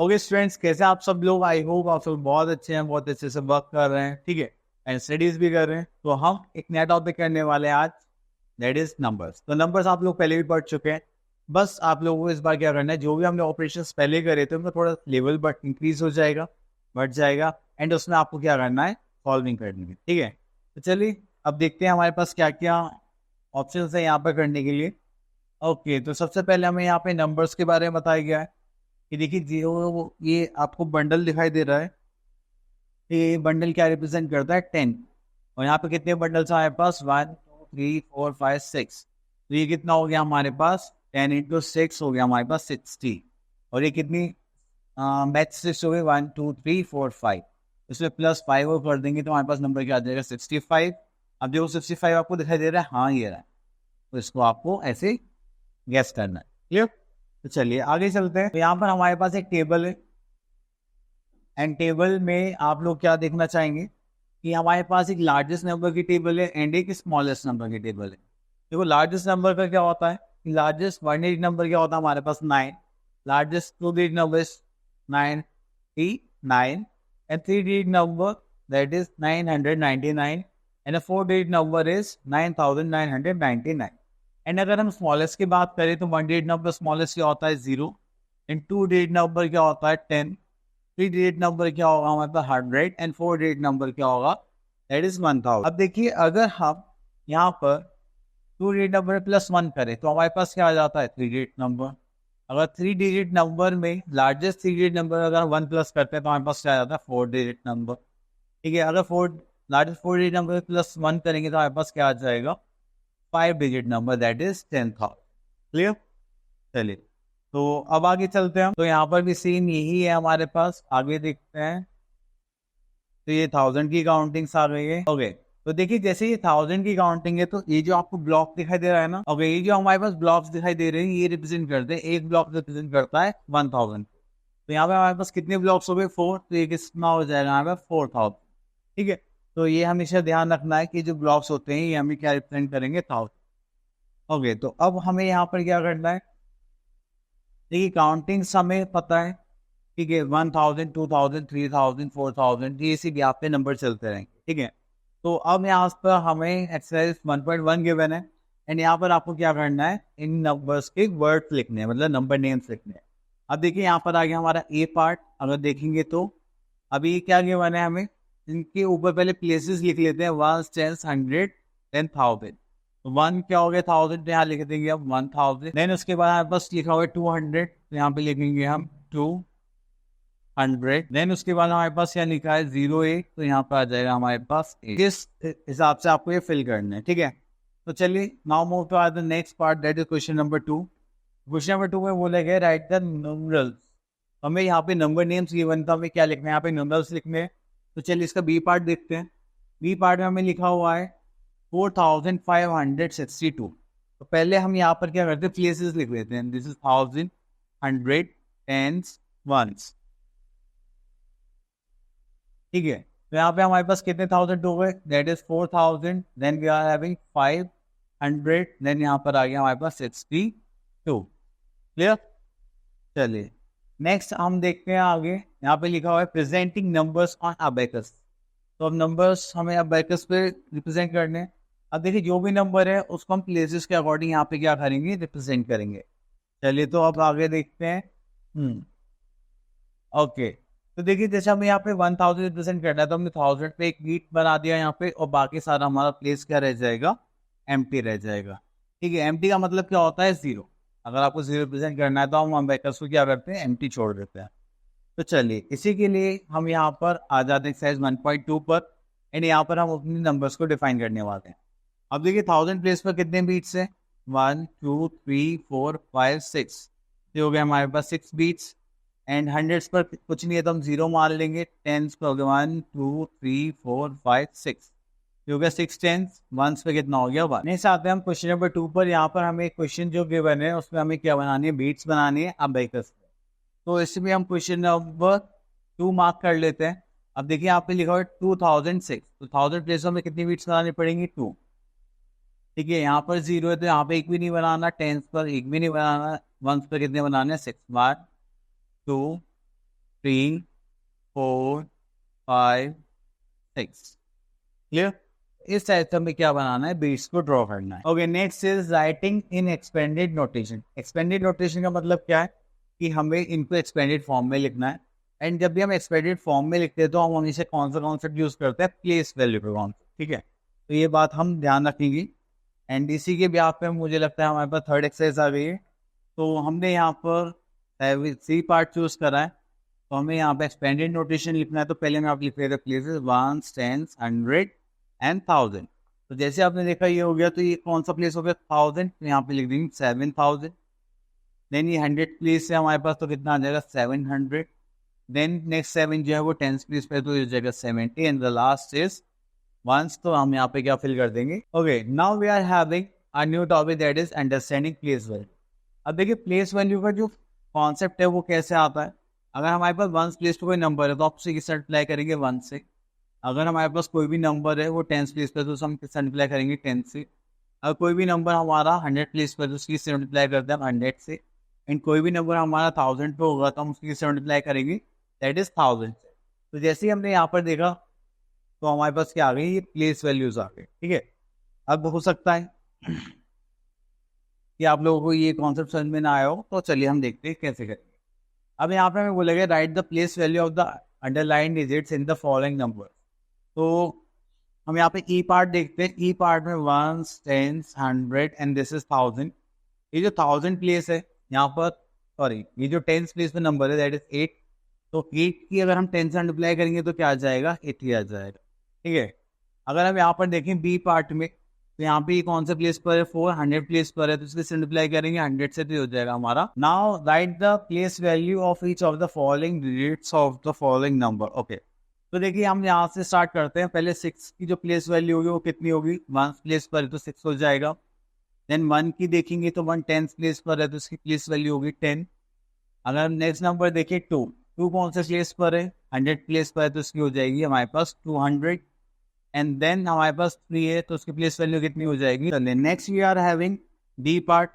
Okay students, कैसे आप सब लोग? आई होप आप सब बहुत अच्छे हैं, बहुत अच्छे से वर्क कर रहे हैं, ठीक है, एंड स्टडीज भी कर रहे हैं। तो हम एक नया टॉपिक करने वाले हैं आज, दैट इज नंबर्स। तो नंबर्स आप लोग पहले भी पढ़ चुके हैं, बस आप लोगों को इस बार क्या करना है, जो भी हमने ऑपरेशंस पहले करे थे उनका थोड़ा लेवल बट इंक्रीज हो जाएगा, बढ़ जाएगा, एंड उसमें आपको क्या करना है, सॉल्विंग करनी है, ठीक है। तो चलिए अब देखते हैं हमारे पास क्या क्या ऑप्शन है यहाँ पर करने के लिए। ओके, तो सबसे पहले हमें यहाँ पे नंबर्स के बारे में बताया गया है कि देखिए जो ये आपको बंडल दिखाई दे रहा है, ये बंडल क्या रिप्रेजेंट करता है, 10। और यहाँ पे कितने बंडल्स हैं हमारे पास, 1 2 3 4 5 6। तो ये कितना हो गया हमारे पास, 10 × 6 हो गया हमारे पास 60। और ये कितनी मैथ सिक्स हो गई, 1 2 3 4 5। इसमें +5 और कर देंगे तो हमारे पास नंबर क्या आ जाएगा, 65। अब देखो 65 आपको दिखाई दे रहा है, हाँ ये रहा है, तो इसको आपको ऐसे गैस करना है। क्लियर? तो चलिए आगे चलते हैं। तो यहाँ पर हमारे पास एक टेबल है, एंड टेबल में आप लोग क्या देखना चाहेंगे कि हमारे पास एक लार्जेस्ट नंबर की टेबल है एंड एक स्मॉलेस्ट नंबर की टेबल है। देखो लार्जेस्ट नंबर का क्या होता है, लार्जेस्ट 1 डिजिट नंबर क्या होता है हमारे पास, 9। Largest 2 digit number 9 and 3 digit number that is 999 and 4 digit number is 9999। And अगर हम स्मॉलेस्ट की बात करें तो 1 डिजिट नंबर स्मॉलेस्ट क्या होता है, 0। एंड 2 डिजिट नंबर क्या होता है, 10। 3 डिजिट नंबर क्या होगा हमारे पास, 100। एंड 4 डिजिट नंबर क्या होगा, दैट इज 1000। अब देखिए अगर हम यहाँ पर 2 डिजिट नंबर +1 करें तो हमारे पास क्या आ जाता है, 3 डिजिट नंबर। अगर 3 डिजिट नंबर में लार्जेस्ट 3 डिजिट नंबर अगर 1 प्लस करते हैं तो हमारे पास क्या आ जाता है, 4 डिजिट नंबर। ठीक है, अगर लार्जेस्ट 4 डिजिट नंबर +1 करेंगे तो हमारे पास क्या आ जाएगा, 5 digit number that is 10,000। Clear? चलिए तो अब आगे चलते हैं। तो यहाँ पर भी सेम यही है हमारे पास, आगे देखते हैं। तो ये 1000 की काउंटिंग्स आ रही है। ओके, तो देखिए जैसे ये 1000 की काउंटिंग है तो ये जो आपको ब्लॉक दिखाई दे रहा है ना, ओके, ये जो हमारे पास ब्लॉक्स दिखाई दे रहे हैं ये रिप्रेजेंट करते हैं, एक ब्लॉक रिप्रेजेंट करता है 1000। तो यहाँ पे हमारे पास कितने ब्लॉक्स हो गए, 4। तो ये कितना हो जाएगा हमारे पास, 4000। ठीक है, तो ये हमेशा ध्यान रखना है कि जो ब्लॉक्स होते हैं ये हमें क्या रिप्रेजेंट करेंगे, 1000। ओके, तो अब हमें यहाँ पर क्या करना है, देखिए काउंटिंग्स हमें पता है, ठीक है, 1000 2000 3000 4000 ये इसी गैप पे नंबर चलते रहेंगे। ठीक है, तो अब यहाँ पर हमें एक्सरसाइज 1.1 गिवन है, एंड यहाँ पर आपको क्या करना है, इन नंबर्स के वर्ड्स लिखने हैं, मतलब नंबर नेम्स लिखने हैं। अब देखिए यहाँ पर आ गया हमारा ए पार्ट, अगर देखेंगे तो अभी क्या गिवन है हमें, इनके ऊपर पहले प्लेसेस लिख लेते हैं, 1 10 100 10 1000। तो 1 क्या हो गया, 1000, तो यहाँ लिख देंगे अब 1000। देन उसके बाद हमारे पास लिखा हुआ है 200, तो यहाँ पे लिखेंगे हम 200। देन उसके बाद हमारे पास क्या लिखा है, 08, तो यहाँ पर आ जाएगा हमारे पास 8। इस हिसाब से आपको ये फिल करना है। ठीक है, तो चलिए now move to the next part, that is question number 2। Question number 2 में बोला गया राइट द न्यूमरल्स। हमें यहाँ पे नंबर नेम्स गिवन था, हमें क्या लिखना है, यहाँ पे न्यूमरल्स लिखने हैं। तो चलिए इसका बी पार्ट देखते हैं। बी पार्ट में हमें लिखा हुआ है 4562। तो पहले हम यहाँ पर क्या करते हैं, प्लेसेस लिख लेते हैं, दिस इज 1000 100 टेंस वंस। ठीक है, तो यहाँ पे हमारे पास कितने 1000 हो गए, that is 4000। Then we are having 500, then यहाँ पर आ गया हमारे पास 62। क्लियर? चलिए नेक्स्ट हम देखते हैं आगे, यहाँ पे लिखा हुआ है प्रेजेंटिंग नंबर्स ऑन अबेकस। तो अब नंबर्स हमें अबेकस पे रिप्रेजेंट करने हैं। अब देखिए जो भी नंबर है उसको हम प्लेसेस के अकॉर्डिंग यहाँ पे क्या करेंगे, रिप्रेजेंट करेंगे। चलिए तो अब आगे देखते हैं। ओके, तो देखिए जैसे हमें यहाँ पे 1000 रिप्रेजेंट करना है तो हमने 1000 पे एक नीट बना दिया यहाँ पे, और बाकी सारा हमारा प्लेस क्या रह जाएगा, एम्प्टी रह जाएगा। ठीक है, एम्प्टी का मतलब क्या होता है, 0। अगर आपको 0 रिप्रेजेंट करना है तो हम अबेकस को क्या करते हैं, एम्प्टी छोड़ देते हैं। तो चलिए इसी के लिए हम यहाँ पर आ जाते हैं एक्सरसाइज 1.2 पर, एंड यहाँ पर हम अपने नंबर्स को डिफाइन करने वाले हैं। अब देखिए 1000 प्लेस पर कितने बीट्स है, 1 2 3 4 5 6। ये हो गया हमारे पास 6 बीट्स। एंड हंड्रेड्स पर कुछ नहीं है तो हम 0 मान लेंगे। टेंस पर हो गया 1 2 3 4 5 6। ये हो गया 6 टेंस। वंस पे कितना हो गया 1। नेक्स्ट आते हैं हम क्वेश्चन नंबर 2 पर। यहाँ पर हमें क्वेश्चन जो गिवन है उसमें हमें क्या बनानी है, बीट्स बनानी है अबेकस। तो इसमें हम क्वेश्चन नंबर 2 मार्क कर लेते हैं। अब देखिए यहाँ पे लिखा हुआ है 2006। तो 1000 प्लेस में कितनी बीट्स बनानी पड़ेंगी, 2। ठीक है, यहाँ पर 0 है तो यहाँ पे एक भी नहीं बनाना, टेंस पर एक भी नहीं बनाना, वंस पर कितने बनाने हैं, 6। 1 2 3 4 5 6। क्लियर? इस टाइप से हमें क्या बनाना है, बीट्स को ड्रॉ करना है। Okay, next is writing in expanded notation. Expanded notation का मतलब क्या है कि हमें इनको एक्सपेंडेड फॉर्म में लिखना है। एंड जब भी हम एक्सपेंडेड फॉर्म में लिखते हैं तो हम हमेशा कौन सा कॉन्सेप्ट यूज करते हैं, प्लेस वैल्यू का कॉन्सेप्ट, ठीक है। तो ये बात हम ध्यान रखेंगे। एंड इसी के ब्याह पे मुझे लगता है हमारे पास थर्ड एक्सरसाइज आ गई है। तो हमने यहाँ पर सी पार्ट चूज करा है, तो हमें यहाँ पे एक्सपेंडेड नोटेशन लिखना है। तो पहले मैं आप लिख रहे थे प्लेसेस 1, 10, 100 एंड 1000। तो जैसे आपने देखा ये हो गया, तो ये कौन सा प्लेस हो गया, 1000, तो यहाँ पे लिख देंगे 7000। देन ये 100 प्लेस है हमारे पास, तो कितना आ जाएगा 700। देन नेक्स्ट 7 जो है वो 10 प्लेस पे, तो ये हो जाएगा 70 and the last is once. तो हम यहाँ पे क्या फिल कर देंगे। Okay, now we are having a new topic that is understanding place value. अब देखिए प्लेस वैल्यू का जो कॉन्सेप्ट है वो कैसे आता है। अगर हमारे पास वंस प्लेस पे कोई नंबर है तो आप उसे किससे मल्टीप्लाई करेंगे, 1 से। अगर हमारे पास कोई भी नंबर है वो 10 प्लेस पे, तो हम किससे मल्टीप्लाई करेंगे, 10 से। अगर कोई भी नंबर हमारा 100 प्लेस पे, तो उसकी किससे मल्टीप्लाई करते हैं, 100 से। एंड कोई भी नंबर हमारा 1000 पे होगा तो हम उसकी किससे मल्टीप्लाई करेंगे, दैट इज 1000 से। तो जैसे ही हमने यहाँ पर देखा तो हमारे पास क्या आ गई, ये प्लेस वैल्यूज आ गई, ठीक है। अब हो सकता है कि आप लोगों को ये कॉन्सेप्ट समझ में ना आया हो, तो चलिए हम देखते हैं कैसे करेंगे। अब यहाँ पे हमें बोलेगा right the place value of the underline digits in the following number. तो हम यहाँ पे ई पार्ट देखते हैं। ई पार्ट में 1, 10, 100 एंड दिस इज 1000। ये जो 1000 प्लेस है यहाँ पर, सॉरी ये जो 10 प्लेस में नंबर है दैट इज 8। तो 8 की अगर हम 10 से मल्टीप्लाई करेंगे तो क्या आ जाएगा, 80 आ जाएगा, ठीक है। अगर हम यहाँ पर देखें बी पार्ट में, तो यहाँ पे कौन से प्लेस पर है, 400 प्लेस पर है, तो इसके मल्टीप्लाई करेंगे 100 से, तो हो जाएगा हमारा। Now right the place value of each of the following digits of the following number. Okay, तो देखिए हम यहाँ से स्टार्ट करते हैं। पहले 6 की जो प्लेस वैल्यू होगी वो कितनी होगी, 1 प्लेस पर है तो 6 हो जाएगा। देन 1 की देखेंगे तो 1 10 प्लेस पर है तो इसकी प्लेस वैल्यू होगी 10। अगर हम नेक्स्ट नंबर देखें 2, 2 कौन से प्लेस पर है, 100 प्लेस पर है तो इसकी हो जाएगी हमारे पास 200। एंड देन हमारे पास 3 है तो उसकी प्लेस वैल्यू कितनी हो जाएगी। Next we are having D part.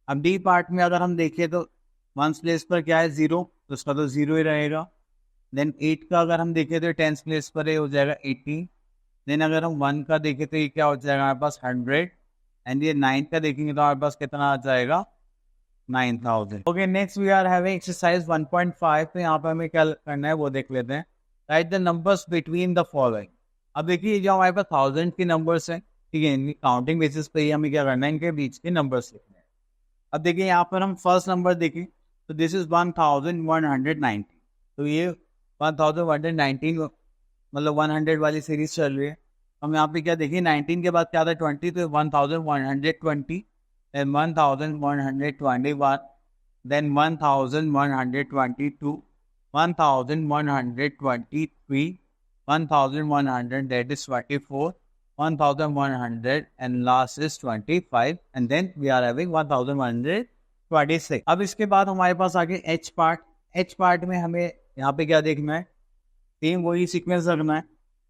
अब डी पार्ट में अगर हम देखें तो 1 प्लेस पर क्या है, 0, तो उसका तो 0 ही रहेगा। देन 8 का अगर हम देखें तो 10 प्लेस पर है, हो जाएगा 80। देन अगर हम 1 का देखें तो ये क्या हो जाएगा हमारे पास 100। एंड ये 9 का देखेंगे तो हमारे पास कितना आ जाएगा, 9000। Okay, next we are having exercise 1.5। तो यहाँ पर हमें क्या करना है वो देख लेते हैं। Right the numbers between the following. अब देखिए जो हमारे पास 1000 के नंबर्स हैं, ठीक है, इनकी काउंटिंग बेसिस पे ही हमें क्या करना है, इनके बीच के नंबर्स लिखने हैं। अब देखिए यहाँ पर हम फर्स्ट नंबर देखें तो दिस इज 1190। तो ये 1119 मतलब 100 वाली सीरीज चल रही है। हम यहाँ पे क्या देखिए 19 के बाद क्या था, 20, तो 1120, then 1121, then 1122, 1123, 1100, that is 24, 1100 and last is 25, and then we are having 1126। अब इसके बाद हमारे पास आगे एच पार्ट। एच पार्ट में हमें यहाँ पे क्या देखना है, सेम वही सीक्वेंस रखना है।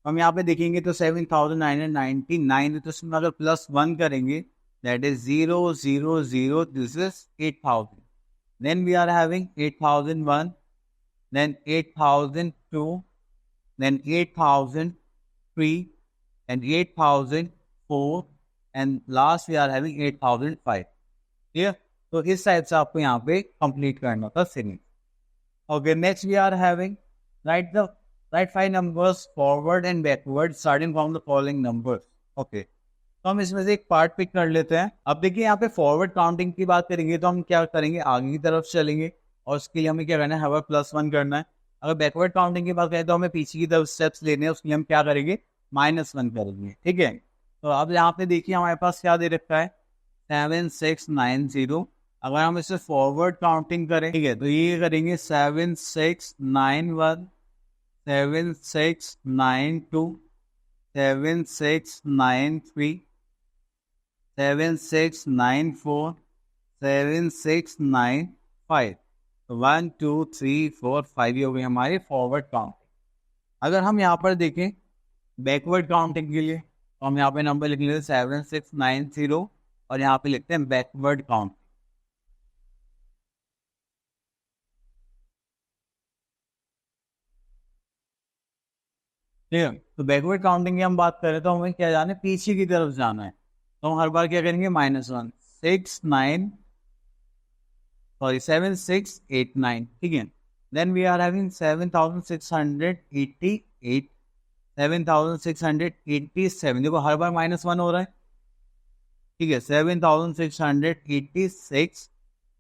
हम यहाँ पे देखेंगे तो 7999 है, तो उसमें अगर +1 करेंगे that is 000, this is 8000। Then we are having 8001, then 8002, then 8003 and 8004 and last we are having 8005। Clear? तो इस टाइप से आपको यहाँ पे कंप्लीट करना था series. Okay, next we are having write 5 numbers forward and backward starting from the following numbers. Okay, तो हम इसमें से एक पार्ट पिक कर लेते हैं। अब देखिए यहाँ पे फॉरवर्ड काउंटिंग की बात करेंगे तो हम क्या करेंगे, आगे की तरफ चलेंगे और उसके लिए हमें क्या करना है, हमें +1 करना है। अगर बैकवर्ड काउंटिंग की बात करें तो हमें पीछे की तरफ स्टेप्स लेने हैं, उसके लिए हम क्या करेंगे, -1 करेंगे, ठीक है। तो अब यहाँ पे देखिए हमारे पास क्या दे रखा है, 7690। अगर हम इसे फॉरवर्ड काउंटिंग करें, ठीक है, तो ये करेंगे 7691, 7692, 7693, 7694, 7695। 1 2 3 4 5 ये हो गई हमारी फॉरवर्ड काउंटिंग। अगर हम यहाँ पर देखें बैकवर्ड काउंटिंग के लिए तो हम यहाँ पे नंबर लिख लेते हैं 7690 और यहाँ पे लिखते हैं बैकवर्ड काउंट। ठीक है, तो बैकवर्ड काउंटिंग की हम बात करें तो हमें क्या जाना है, पीछे की तरफ जाना है। तो हम हर बार क्या करेंगे, -1 6 9 सॉरी 7 6 8 9, ठीक है। देन वी आर हैविंग 7688, 7687, देखो हर बार -1 हो रहा है, ठीक है। 7686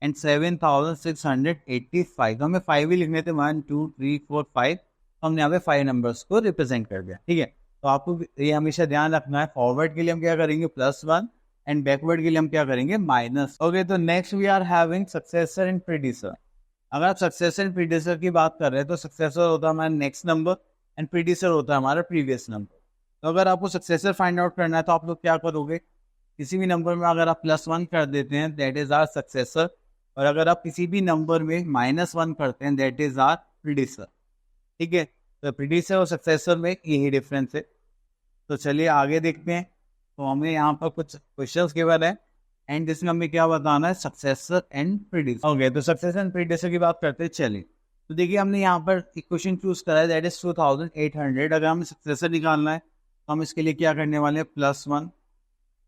एंड 7685, तो हमें 5 ही लिखने थे, 1 2 3 4 5, हमने यहाँ पे 5 नंबर्स को रिप्रेजेंट कर दिया, ठीक है। तो आपको ये हमेशा ध्यान रखना है, फॉरवर्ड के लिए हम क्या करेंगे +1 एंड बैकवर्ड के लिए हम क्या करेंगे माइनस। ओके, तो next we are having successor and predecessor. अगर आप सक्सेसर एंड प्रीडिसर की बात कर रहे हैं तो सक्सेसर होता है हमारा नेक्स्ट नंबर एंड प्रीडिसर होता है हमारा प्रीवियस नंबर। तो अगर आपको सक्सेसर फाइंड आउट करना है तो आप लोग क्या करोगे, किसी भी नंबर में अगर आप +1 कर देते हैं दैट इज आर सक्सेसर, और अगर आप किसी भी नंबर में -1 करते हैं दैट इज आर प्रीडिसर, ठीक है। तो प्रीडिसर और सक्सेसर में यही डिफरेंस है। तो चलिए आगे देखते हैं। तो हमें यहाँ पर कुछ क्वेश्चंस गिवन है एंड जिसमें हमें क्या बताना है, सक्सेसर एंड प्रीडिसर। ओके, तो सक्सेसर एंड प्रीडिसर की बात करते हैं। चलिए, तो देखिए हमने यहाँ पर एक क्वेश्चन चूज करा है दैट इज 2800। अगर हमें सक्सेसर निकालना है तो हम इसके लिए क्या करने वाले हैं, +1,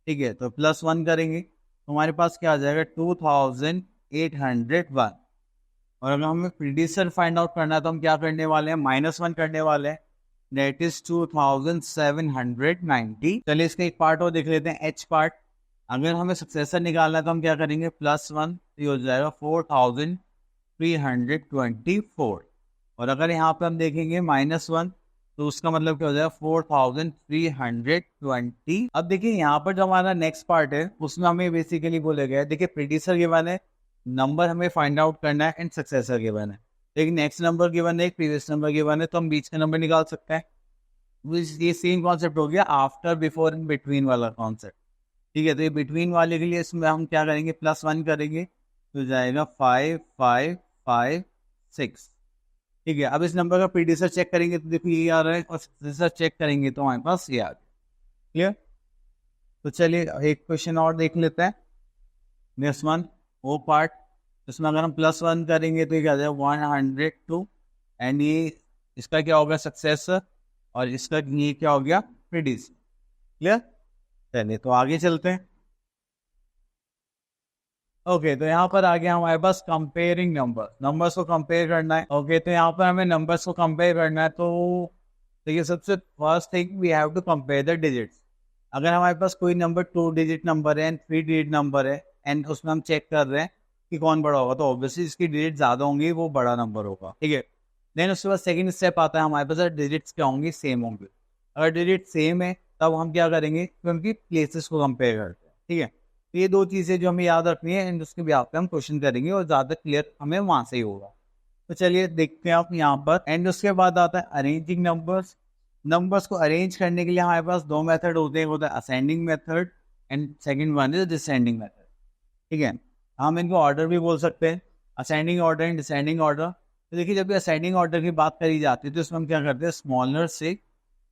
ठीक है। तो +1 करेंगे तो हमारे पास क्या आ जाएगा, 2801। और अगर हमें प्रीडिसर फाइंड आउट करना है तो हम क्या करने वाले हैं, -1 करने वाले हैं, दैट इज 2790। चलिए इसका एक पार्ट और देख लेते हैं, एच पार्ट। अगर हमें सक्सेसर निकालना है तो हम क्या करेंगे, +1, तो ये हो जाएगा 4324। और अगर यहाँ पे हम देखेंगे -1 तो उसका मतलब क्या हो जाएगा, 4320। अब देखिए यहाँ पर जो हमारा नेक्स्ट पार्ट है उसमें हमें बेसिकली बोला गया है, देखिए प्रीडिसर गिवन है, नंबर हमें फाइंड आउट करना है एंड सक्सेसर गिवन है। लेकिन नेक्स्ट नंबर गिवन है, एक प्रीवियस नंबर गिवन है, तो हम बीच का नंबर निकाल सकते हैं। ये सेम कॉन्सेप्ट हो गया आफ्टर बिफोर एंड बिटवीन वाला कॉन्सेप्ट, ठीक है। तो ये बिटवीन वाले के लिए इसमें हम क्या करेंगे, +1 करेंगे तो जाएगा 5556, ठीक है। अब इस नंबर का प्रीडिसर चेक करेंगे तो देखो ये आ रहा है, और सक्सेसर चेक करेंगे तो हमारे पास ये आ गया, क्लियर। तो चलिए एक क्वेश्चन और देख लेते हैं, नेक्स्ट वन वो पार्ट, इसमें अगर हम +1 करेंगे तो ये क्या जाएगा, 102, एंड ये इसका क्या होगा, सक्सेसर, और इसका ये क्या हो गया, प्रीडिसर, क्लियर। चलिए तो आगे चलते हैं। ओके, तो यहाँ पर आ गया हमारे पास कंपेयरिंग नंबर्स को कंपेयर करना है। ओके, तो यहाँ पर हमें नंबर्स को कंपेयर करना है, तो देखिए सबसे first thing we have to compare the digits. अगर हमारे पास कोई नंबर 2 डिजिट नंबर है एंड 3 डिजिट नंबर है एंड उसमें हम चेक कर रहे हैं कि कौन बड़ा होगा, तो ऑब्वियसली इसकी डिजिट ज्यादा होंगी, वो बड़ा नंबर होगा, ठीक है। देन उसके बाद सेकंड स्टेप आता है, हमारे पास डिजिट्स क्या होंगी, सेम होंगे। अगर डिजिट सेम है तब हम क्या करेंगे, उनकी प्लेसेस को कंपेयर करते हैं, ठीक है। तो ये दो चीजें जो हमें याद रखनी है एंड उसके बेस पे हम क्वेश्चन करेंगे और ज्यादा क्लियर हमें वहां से ही होगा। तो चलिए देखते हैं आप यहाँ पर, एंड उसके बाद आता है अरेंजिंग नंबर्स। नंबर्स को अरेंज करने के लिए हमारे पास दो मेथड होते हैं, होता है ascending method and second one is descending method, ठीक है। हम इनको ऑर्डर भी बोल सकते हैं, ascending order and descending order. तो देखिए जब भी असेंडिंग ऑर्डर की बात करी जाती है तो इसमें हम क्या करते हैं, स्मॉलर से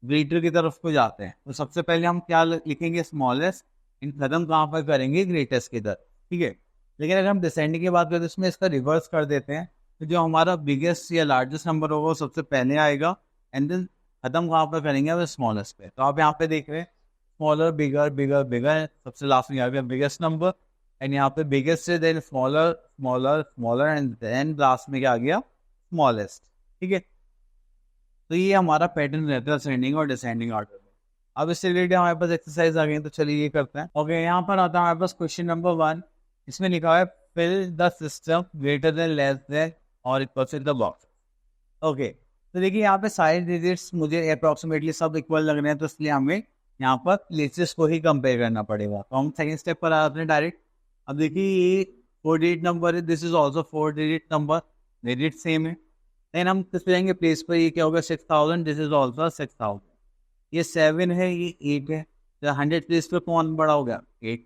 ग्रेटर की तरफ को जाते हैं। तो सबसे पहले हम क्या लिखेंगे, स्मॉलेस्ट, इन खत्म कहाँ पर करेंगे, ग्रेटेस्ट की तरफ, ठीक है। लेकिन अगर हम डिसेंडिंग की बात करें तो इसमें इसका रिवर्स कर देते हैं, तो जो हमारा बिगेस्ट या लार्जेस्ट नंबर होगा वो सबसे पहले आएगा एंड देन खत्म कहाँ पर करेंगे, वो स्मॉलेस्ट पे। तो आप यहाँ पे देख रहे हैं स्मॉलर बिगर बिगर बिगर, सबसे लास्ट में आ गया बिगेस्ट नंबर, एंड यहाँ पे बिगेस्ट से then smaller smaller smaller and then last में क्या आ गया, स्मॉलेस्ट, ठीक है। तो ये हमारा पैटर्न रहता है असेंडिंग और डिसेंडिंग ऑर्डर में। अब इससे रिलेटेड हमारे पास एक्सरसाइज आ गई है, तो चलिए ये करते हैं। ओके, यहाँ पर आता है हमारे पास क्वेश्चन नंबर 1। इसमें लिखा है fill the system greater than less than और equal to the box. Okay, तो देखिए यहाँ पे सारे डिजिट्स मुझे अप्रोक्सीमेटली सब इक्वल लग रहे हैं, तो इसलिए हमें यहाँ पर प्लेसेस को ही कंपेयर करना पड़ेगा। तो हम सेकंड स्टेप पर आते हैं डायरेक्ट। अब देखिए ये 4 डिजिट नंबर है, this is also 4 digit number, digit same है। देन हम किस पे जाएंगे, प्लेस पर, ये क्या होगा 6000, दिस इज ऑल्सो 6000। ये 7 है, ये 8 है, तो 100 प्लेस पे कौन बड़ा हो गया, 8।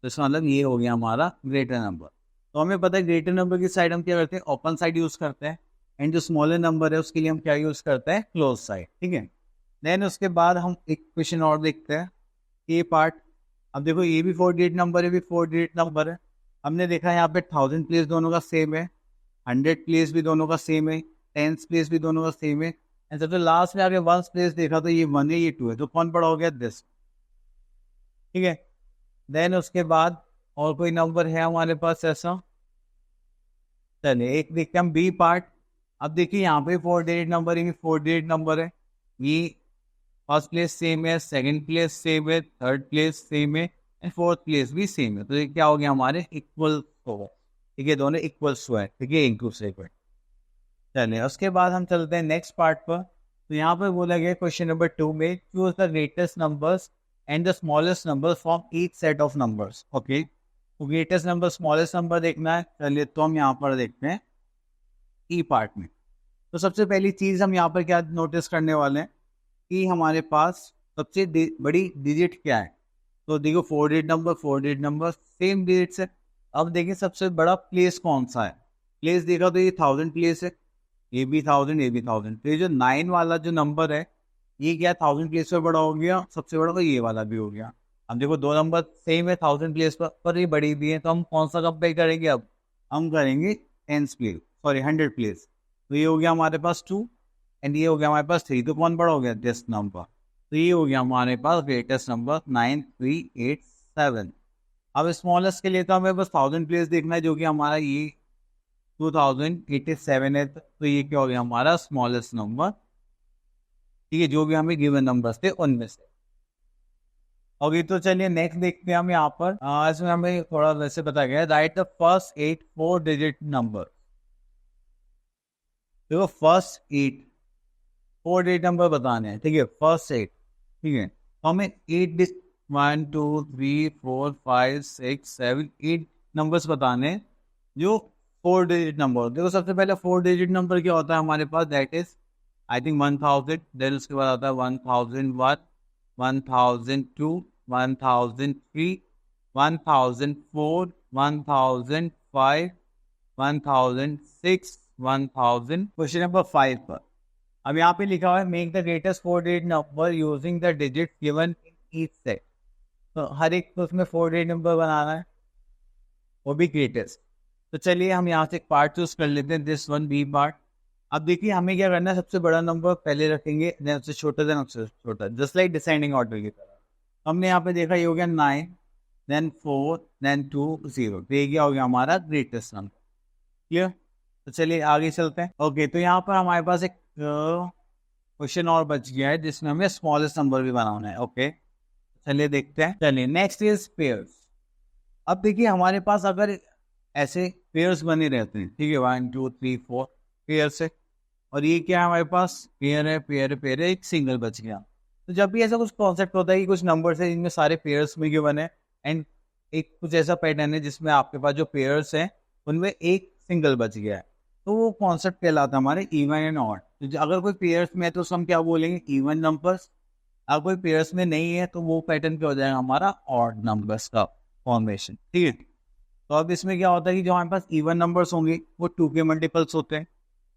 तो इसका मतलब ये हो गया हमारा ग्रेटर नंबर। तो हमें पता है ग्रेटर नंबर की साइड हम क्या करते हैं, ओपन साइड यूज करते हैं, एंड जो स्मॉलर नंबर है उसके लिए हम क्या यूज करते हैं, क्लोज साइड, ठीक है। देन उसके बाद हम एक क्वेश्चन और देखते हैं, ये पार्ट। अब देखो ये भी 4 डिजिट नंबर है, भी 4 डिजिट नंबर है। हमने देखा यहाँ पे 1000 प्लेस दोनों का सेम है, 100 प्लेस भी दोनों का सेम है, 10 प्लेस भी दोनों का सेम है, एंड सबसे लास्ट में आगे वंस प्लेस देखा तो ये 1 है ये 2 है, तो कौन बड़ा हो गया? दिस। ठीक है, देन उसके बाद और कोई नंबर है हमारे पास ऐसा? चलिए एक देखते हैं हम बी पार्ट। अब देखिए यहाँ पे 4 डिजिट नंबर है, 4 डिजिट नंबर है, ये फर्स्ट प्लेस सेम है, सेकंड प्लेस सेम है, थर्ड प्लेस सेम है एंड फोर्थ प्लेस भी सेम है, तो ये क्या हो गया हमारे इक्वल होगा। ठीक है, दोनों इक्वल्स हुआ है, ठीक है, एक दूसरे को। चलिए उसके बाद हम चलते हैं नेक्स्ट पार्ट पर। तो यहाँ पर बोला गया क्वेश्चन नंबर 2 में choose the greatest numbers and the smallest number from each set of numbers. Okay, तो ग्रेटेस्ट नंबर स्मॉलेस्ट नंबर देखना है। चलिए तो हम यहाँ पर देखते हैं ई पार्ट में। तो सबसे पहली चीज हम यहाँ पर क्या नोटिस करने वाले हैं कि हमारे पास सबसे बड़ी डिजिट क्या है। तो देखो 4 digit number, 4 digit number same digit है। अब देखिए सबसे बड़ा प्लेस कौन सा है। प्लेस देखा तो ये 1000 प्लेस है, ये भी 1000, ये भी 1000। तो ये जो 9 वाला जो नंबर है ये क्या 1000 प्लेस पर बड़ा हो गया, सबसे बड़ा, तो ये वाला भी हो गया। अब देखो दो नंबर सेम है 1000 प्लेस पर ये बड़ी भी है, तो हम कौन सा कंपेयर करेंगे? अब हम करेंगे 10 प्लेस, सॉरी 100 प्लेस। तो ये हो गया हमारे पास 2 एंड ये हो गया हमारे पास 3, तो कौन बड़ा हो गया? This number. तो ये हो गया हमारे पास ग्रेटेस्ट नंबर 9387। अब स्मॉलेस्ट के लिए तो हमें बस 1000 प्लेस देखना है, जो कि हमारा ये 2087 है, तो ये क्या हो गया हमारा स्मॉलेस्ट नंबर। ठीक है, जो भी हमें गिवन नंबर्स थे उनमें से। ओके, तो चलिए नेक्स्ट देखते हैं हम यहाँ पर। इसमें हमें थोड़ा वैसे बताया गया है, right the first 8 4 digit number. देखो फर्स्ट 8 4 डिजिट नंबर बताने हैं, ठीक है, फर्स्ट 8। ठीक है, तो हमें 8 1 2 3 4 5 6 7 8 नंबर्स बताने हैं जो 4 डिजिट नंबर। देखो सबसे पहले 4 डिजिट नंबर क्या होता है हमारे पास? That is I think 1000। Then उसके बाद आता है 1001, 1002, 1003, 1004, 1005, 1006, 1000। क्वेश्चन नंबर 5 पर अब यहाँ पे लिखा हुआ है make the greatest 4 digit number using the digit given in each set. तो हर एक को उसमें 4 डिजिट नंबर बनाना है, वो भी ग्रेटेस्ट। तो चलिए हम यहाँ से एक पार्ट चूज कर लेते हैं, दिस वन बी पार्ट। अब देखिए हमें क्या करना है, सबसे बड़ा नंबर पहले रखेंगे, देन उससे छोटा, देन उससे छोटा, जस्ट लाइक डिसेंडिंग ऑर्डर की तरह। हमने यहाँ पे देखा ये हो गया 9, देन 4, देन 2 0, तो ये क्या हो गया हमारा ग्रेटेस्ट नंबर। क्लियर? तो चलिए आगे चलते हैं। ओके, तो यहाँ पर हमारे पास एक क्वेश्चन और बच गया है जिसमें हमें स्मॉलेस्ट नंबर भी बनाना है। ओके, चलिए देखते हैं। चलिए नेक्स्ट इज पेयर्स। अब देखिए हमारे पास अगर ऐसे पेयर्स बने रहते हैं, ठीक है, 1 2 3 4 पेयर से, और ये क्या है हमारे पास? पेयर है, पेयर है, पेयर है, एक सिंगल बच गया। तो जब भी ऐसा कुछ कॉन्सेप्ट होता है कि कुछ नंबर्स है जिनमें सारे पेयर्स में गिवन है एंड एक कुछ ऐसा पैटर्न है जिसमें आपके पास जो पेयर्स हैं उनमें एक सिंगल बच गया है, तो वो कॉन्सेप्ट कहलाता है हमारे इवन एंड ऑड। तो अगर कोई पेयर्स में है तो हम क्या बोलेंगे? Even numbers. अगर कोई पेयर्स में नहीं है तो वो पैटर्न क्या हो जाएगा हमारा? ऑड नंबर्स का फॉर्मेशन। ठीक है, तो अब इसमें क्या होता है कि जो हमारे पास इवन नंबर्स होंगे वो 2 के मल्टीपल्स होते हैं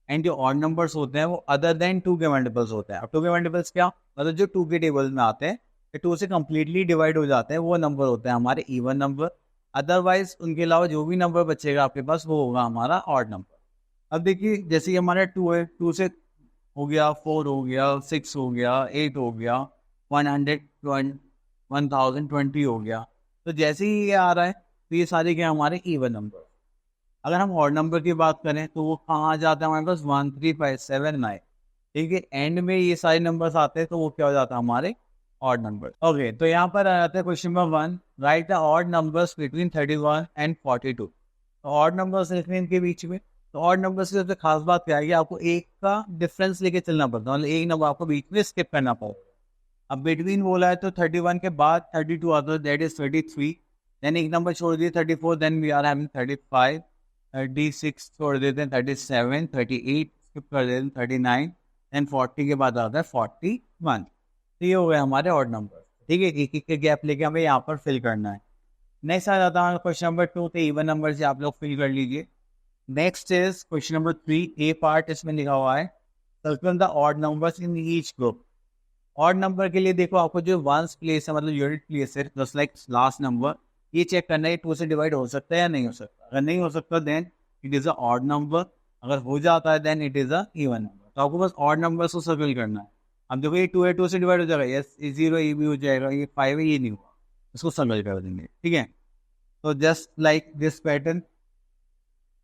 एंड जो ऑड नंबर्स होते हैं वो अदर देन 2 के मल्टीपल्स होते हैं। अब 2 के मल्टीपल्स क्या मतलब? जो 2 के टेबल में आते हैं, 2 से कंप्लीटली डिवाइड हो जाते हैं, वो नंबर होते हैं हमारे इवन नंबर। अदरवाइज उनके अलावा जो भी नंबर बचेगा आपके पास वो होगा हमारा ऑड नंबर। अब देखिए जैसे कि हमारा 2 है, 2 से हो गया 4 हो गया, 6 हो गया, 8 हो गया, 120 1020 हो गया। तो जैसे ही ये आ रहा है तो ये सारे क्या हमारे इवन नंबर। अगर हम ऑड नंबर की बात करें तो वो कहाँ आ जाता है हमारे पास? 1 3 5 7 9। ठीक है, एंड में ये सारे नंबर्स आते हैं तो वो क्या हो जाता है हमारे ऑड नंबर। ओके, तो यहाँ पर आ जाता है question number 1, right the odd numbers between 31 and 42। तो ऑड नंबर्स लिखने इनके बीच में। तो ऑड नंबर्स की सबसे खास बात क्या है कि आपको एक का डिफरेंस लेके चलना पड़ता है, मतलब एक नंबर आपको बीच में स्किप करना पड़ेगा। अब बिटवीन बोला है तो 31 के बाद 32 आता है, दैट इज 33। देन एक नंबर छोड़ दिए 34, देन वी आर हैविंग 35, 36 छोड़ देते हैं, 37, 38 स्किप कर देते हैं, 39, देन 40 के बाद आता है 41। तो ये हो गए हमारे ऑड नंबर। ठीक है, एक एक के गैप लेके हमें यहाँ पर फिल करना है। नेक्स्ट आ जाता है क्वेश्चन नंबर 2, तो इवन नंबर से आप लोग फिल कर लीजिए। Next is question number 3, A part. इसमें लिखा हुआ है circle the odd numbers in each group. Odd number के लिए देखो आपको जो वंस प्लेस है, मतलब यूनिट प्लेस है, जस्ट लाइक लास्ट नंबर, ये चेक करना है 2 से डिवाइड हो सकता है या नहीं हो सकता। अगर नहीं हो सकता then it is a odd number, अगर हो जाता है then it is a even number. तो आपको बस ऑड नंबर्स को सर्कल करना है। अब देखो ये 2 है, 2 से डिवाइड हो जाएगा, यस, ये 0 ये भी हो जाएगा, ये 5 है ये नहीं हुआ, इसको सर्कल कर देंगे, ठीक है। तो जस्ट लाइक दिस पैटर्न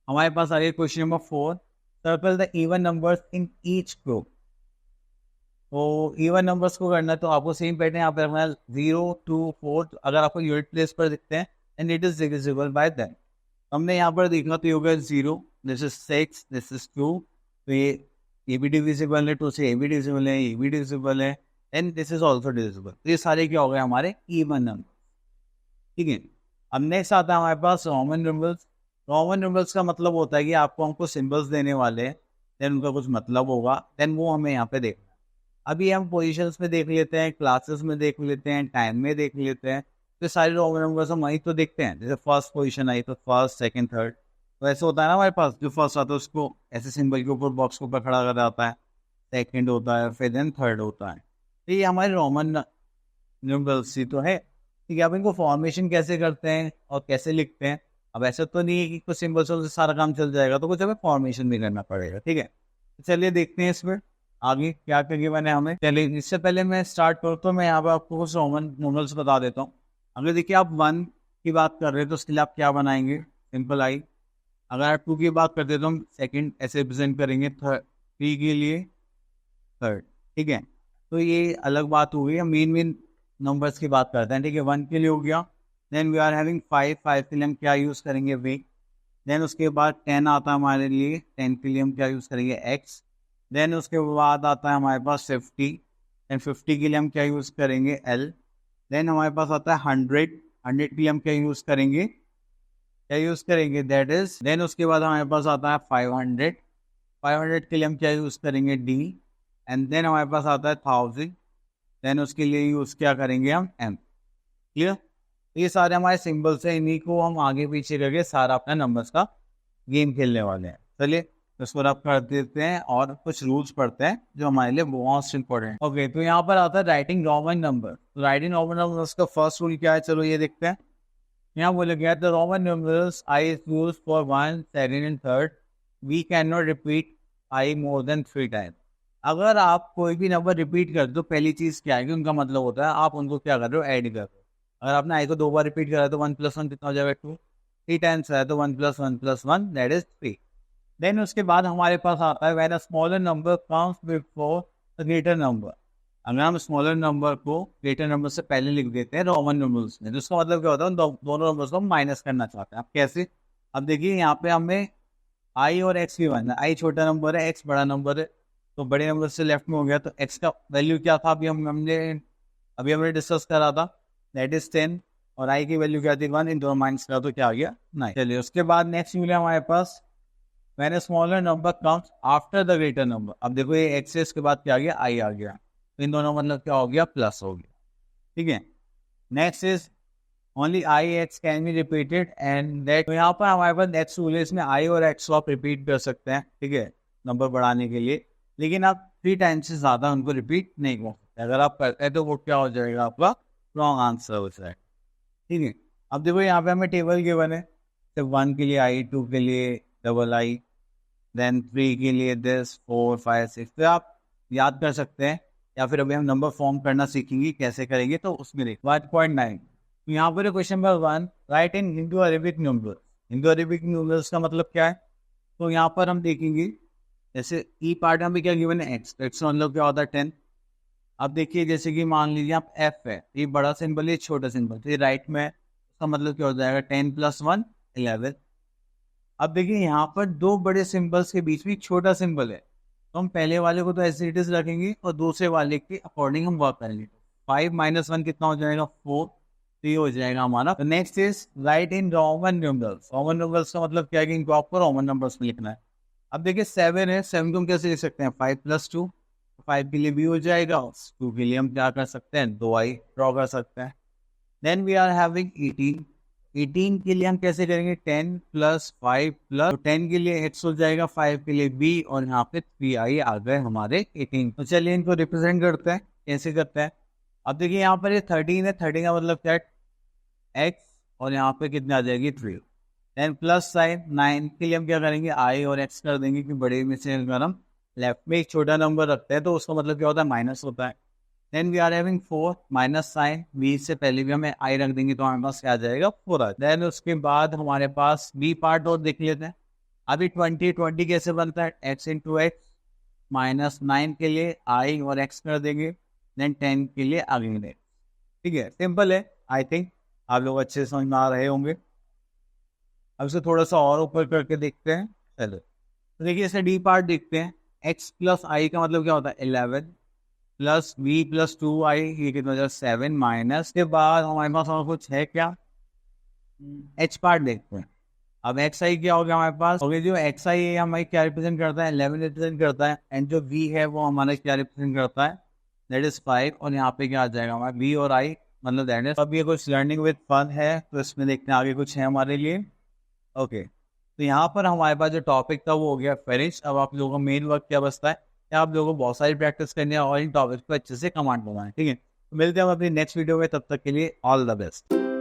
हमारे पास आ गया question number 4, circle the even numbers in each group. तो इवन नंबर्स को करना है तो आपको सेम पैटर्न यहाँ पे रखना है, 0 2 4, अगर आपको यूनिट प्लेस पर दिखते हैं and it is divisible by that. हमने यहाँ पर देखा तो ये हो गया 0, दिस इज 6, दिस इज 2, तो ये भी डिविजिबल है, 2 से ये भी डिविजिबल है, ये भी डिविजिबल है, and this is also divisible. तो ये सारे क्या हो गए हमारे इवन नंबर, ठीक है। अब नेक्स्ट आता है हमारे पास रोमन नंबर्स। रोमन नंबर्स का मतलब होता है कि आपको हमको सिंबल्स देने वाले हैं, देन उनका कुछ मतलब होगा, देन वो हमें यहाँ पे देखना है। अभी हम पोजीशंस में देख लेते हैं, क्लासेस में देख लेते हैं, टाइम में देख लेते हैं, तो सारे रोमन नंबर्स हम वहीं तो देखते हैं। जैसे फर्स्ट पोजीशन आई तो फर्स्ट सेकंड थर्ड, तो ऐसे होता है ना हमारे पास, जो फर्स्ट आता है उसको ऐसे सिंबल के ऊपर बॉक्स के ऊपर खड़ा कर जाता है, सेकंड होता है, फिर देन थर्ड होता है। तो ये हमारे रोमन नंबर्स ही तो है, ठीक है। अब इनको फॉर्मेशन कैसे करते हैं और कैसे लिखते हैं, अब ऐसा तो नहीं है कि कुछ सिंबल्स से सारा काम चल जाएगा, तो कुछ हमें फॉर्मेशन भी करना पड़ेगा, ठीक है। चलिए देखते हैं इसमें आगे क्या क्या गिवन है हमें। चलिए इससे पहले मैं स्टार्ट करूँ तो मैं यहाँ पे आपको कुछ रोमन न्यूमरल्स बता देता हूँ। अगर देखिए आप 1 की बात कर रहे हैं तो उसके लिए आप क्या बनाएंगे, सिंपल आई। अगर आप 2 की बात करते तो हम सेकंड ऐसे रिप्रेजेंट करेंगे, 3 के लिए थर्ड, ठीक है। तो ये अलग बात हो गई। हम मेन मेन नंबर्स की बात करते हैं, ठीक है। 1 के लिए हो गया, देन वी आर हैविंग 5, 5 के लिए हम क्या यूज़ करेंगे, वे। देन उसके बाद 10 आता है हमारे लिए, 10 के लिए हम क्या यूज़ करेंगे, एक्स। देन उसके बाद आता है हमारे पास 50, एंड 50 के लिए हम क्या यूज़ करेंगे, एल। देन हमारे पास आता है 100, 100 के लिए हम क्या यूज़ करेंगे, दैट इज। देन उसके बाद हमारे पास आता है 500, 500 के लिए हम क्या यूज़ करेंगे, डी। एंड देन हमारे पास आता है 1000, देन उसके लिए यूज़ क्या करेंगे हम, एम। क्लियर। ये सारे हमारे सिंबल्स हैं, इन्हीं को हम आगे पीछे करके सारा अपना नंबर्स का गेम खेलने वाले हैं। चलिए इसको रब कर देते हैं और कुछ रूल्स पढ़ते हैं जो हमारे लिए मोस्ट इंपॉर्टेंट। ओके, तो यहाँ पर आता है writing Roman number. Writing Roman number का फर्स्ट रूल क्या है, चलो ये देखते हैं। यहाँ बोले गया the Roman numbers I is use for 1, 2 and 3, we can not repeat I more than 3 time. अगर आप कोई भी नंबर रिपीट कर दो, पहली चीज क्या है कि उनका मतलब होता है आप उनको क्या कर रहे हो, ऐड कर रहे हो। अगर आपने आई को 2 बार रिपीट करा तो 1 + 1 कितना हो जाएगा, 2। 3 टाइम्स है तो 1 + 1 + 1 दैट इज 3। देन उसके बाद हमारे पास आता है when a smaller number comes before a greater number. अगर हम स्मॉलर नंबर को ग्रेटर नंबर से पहले लिख देते हैं रोमन नंबर्स में, तो उसका मतलब क्या होता है, दोनों नंबर्स को हम माइनस करना चाहते हैं। आप कैसे, अब देखिए यहाँ पे हमें आई और एक्स की बनना है। आई छोटा नंबर है, एक्स बड़ा नंबर है, तो बड़े नंबर से लेफ्ट में हो गया, तो एक्स का वैल्यू क्या था हमने डिस्कस करा था, दैट इज 10, और आई की वैल्यू क्या थी 1, इन दोनों माइनस करा तो क्या आ गया 9। चलिए उसके बाद नेक्स्ट रूल है हमारे पास, when a smaller number comes after the greater number. अब देखो ये एक्स है, इसके बाद क्या आ गया, आई आ गया, तो इन दोनों मतलब क्या हो गया, प्लस हो गया, ठीक है। Next is only I x can be repeated and that. तो यहाँ पर हमारे पास नेक्स्ट रूल है, इसमें आई और एक्स को आप रिपीट कर सकते हैं, ठीक है, नंबर बढ़ाने के लिए, लेकिन आप 3 टाइम्स से ज्यादा उनको रिपीट नहीं कर सकते। अगर आप करते हैं तो वो क्या हो जाएगा, आपका रॉन्ग आंसर हो जाएगा, ठीक है। अब देखो यहाँ पे हमें टेबल गिवन है, सिर्फ 1 के लिए आई, 2 के लिए डबल आई, देन 3 के लिए दिस, 4 5 6, तो आप याद कर सकते हैं, या फिर अभी हम नंबर फॉर्म करना सीखेंगे कैसे करेंगे, तो उसमें देख 1.9। तो यहाँ पर question number 1, right in Hindu Arabic number. Hindu Arabic numbers का मतलब क्या है, तो यहाँ पर हम देखेंगे, जैसे ई पार्ट में भी क्या गिवन है, एक्स, एक्स मतलब क्या होता है 10। अब देखिए जैसे कि मान लीजिए आप एफ है, ये बड़ा सिंबल है, छोटा सिंबल, तो ये राइट में है, उसका मतलब क्या हो जाएगा, 10 + 1 11। अब देखिए यहाँ पर 2 बड़े सिंबल्स के बीच में छोटा सिंबल है, तो हम पहले वाले को तो ऐसे इट इज रखेंगे और दूसरे वाले के अकॉर्डिंग हम वर्क करेंगे। 5 - 1 कितना हो जाएगा, 4, तो ये हो जाएगा हमारा। Next is right in Roman numbers. Roman numbers का मतलब क्या है कि इनको आपको रोमन नंबर्स में लिखना है। अब देखिए 7 है, 7 को हम कैसे लिख सकते हैं, 5 + 2, 5 के लिए भी हो जाएगा, 2 के लिए हम क्या कर सकते हैं, 2 आई ड्रॉ कर सकते हैं। देन वी आर हैविंग 18, 18 के लिए हम कैसे करेंगे, 10 + 5 प्लस, तो 10 के लिए एक्स हो जाएगा, 5 के लिए बी, और यहाँ पे 3 आई आ गए हमारे 18। तो चलिए इनको रिप्रेजेंट करते हैं, कैसे करते हैं। अब देखिए यहाँ पर ये 13 है, 13 का मतलब क्या है, एक्स, और यहाँ पे कितने आ जाएगी 3। देन प्लस साइन, 9 के लिए हम क्या करेंगे, आई और एक्स कर देंगे कि बड़े में से अगर हम लेफ्ट में एक छोटा नंबर रखते हैं तो उसका मतलब क्या होता है, माइनस होता है। Then we are having 4 minus sign, B से पहले भी हमें आई रख देंगे तो हमारे पास क्या आ जाएगा, 4। देन उसके बाद हमारे पास बी पार्ट और देख लेते हैं। अभी 20 कैसे बनता है, एक्स इंटू एक्स, माइनस 9 के लिए आई और एक्स कर देंगे, देन 10 के लिए अगले। ठीक है, सिंपल है। आई थिंक आप लोग अच्छे से समझ में आ रहे होंगे। अब इसे थोड़ा सा और ऊपर करके देखते हैं। चलो तो देखिए इसे डी पार्ट देखते हैं। एक्स प्लस आई का मतलब क्या होता है, 11 प्लस बी प्लस 2 आई, ये कितना हो जाएगा, 7 माइनस के बाद हमारे पास और कुछ है क्या, एच पार्ट देखते हैं। अब एक्स आई क्या हो गया हमारे पास, ओके, जो एक्स आई है हमारी क्या रिप्रेजेंट करता है, 11 रिप्रेजेंट करता है, एंड जो वी है वो हमारा क्या रिप्रेजेंट करता है, दैट इज 5। और यहाँ पे क्या आ जाएगा हमारा बी और आई, मतलब दैट इज। अब ये कुछ लर्निंग विद फन है तो इसमें देखते हैं आगे कुछ है हमारे लिए। ओके, तो यहाँ पर हमारे पास जो टॉपिक था वो हो गया फिनिश। अब आप लोगों का मेन वर्क क्या बचता है, कि आप लोगों को बहुत सारी प्रैक्टिस करनी है और इन टॉपिक्स पर अच्छे से कमांड बनाए। ठीक है, तो मिलते हैं हम अपनी नेक्स्ट वीडियो में, तब तक के लिए ऑल द बेस्ट।